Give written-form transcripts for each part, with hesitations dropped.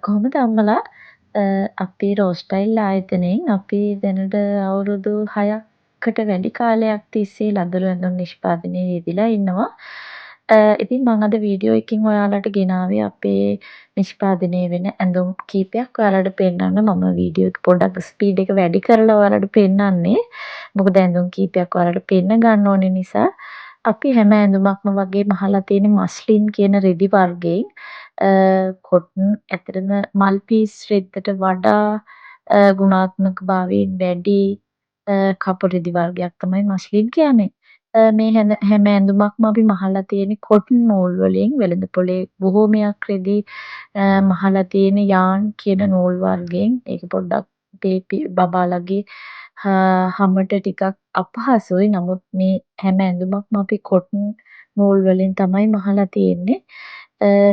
කොහොමද අම්මලා අපි රෝස්ටයිල් ආයතනයෙන් අපි දැනට අවුරුදු 6කට වැඩි කාලයක් තිස්සේ ළදරු ඇඳුම් නිෂ්පාදනයේ යෙදිලා ඉන්නවා. ඉතින් මම අද වීඩියෝ එකකින් ඔයාලට ගෙනාවේ අපේ නිෂ්පාදනය වෙන ඇඳුම් කීපයක් ඔයාලට පෙන්වන්න. මම වීඩියෝ එක පොඩ්ඩක් ස්පීඩ් එක වැඩි කරලා ඔයාලට පෙන්වන්නේ. මොකද ඇඳුම් කීපයක් ඔයාලට පෙන්න ගන්න ඕන නිසා. අපි හැම ඇඳුමක්ම වගේ මහලා තියෙන මස්ලින් කියන රෙදි වර්ගයෙන් කොටන් ඇත්තටම මල් පීස් රෙද්දට වඩා ගුණාත්මක භාවයෙන් වැඩි කපු රෙදි වර්ගයක් තමයි මස්ලින් කියන්නේ. මේ හැම ඇඳුමක්ම අපි මහලා තියෙන්නේ කොටන් නූල් වලින් වෙළඳපොලේ බොහෝමයක් රෙදි මහලා තියෙන යාන් කියන නූල් වර්ගයෙන්. ඒක පොඩ්ඩක් බබාලගේ හමට ටිකක් අපහසුයි. නමුත් මේ හැම ඇඳුමක්ම අපි කොටන් නූල් වලින් තමයි මහලා තියෙන්නේ.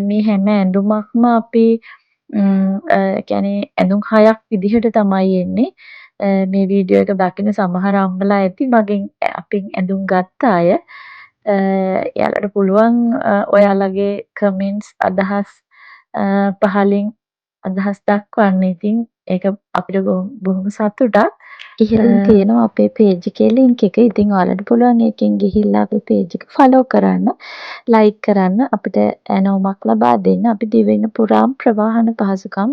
මේ හැම ඇඳුමක්ම අපි කියන්නේ ඇඳුම් 6ක් විදිහට තමයි එන්නේ. මේ වීඩියෝ එක දකින සමහර අම්මලා ඇති මගෙන් අපෙන් ඇඳුම් ගත්ත අය. එයාලට පුළුවන් ඔයාලගේ කමෙන්ට්ස් අදහස් පහලින් අදහස් දක්වන්න. ඉතින් ඒක අපිට බොහොම සතුටක්. ඉහළින් තියෙනවා අපේ පේජ් එකේ link එක. ඉතින් ඔයාලට පුළුවන් ඒකෙන් ගිහිල්ලා අපේ පේජ් එක follow කරන්න, like කරන්න, අපිට ඇනෝමක් ලබා දෙන්න. අපි දිවයින පුරාම ප්‍රවාහන පහසුකම්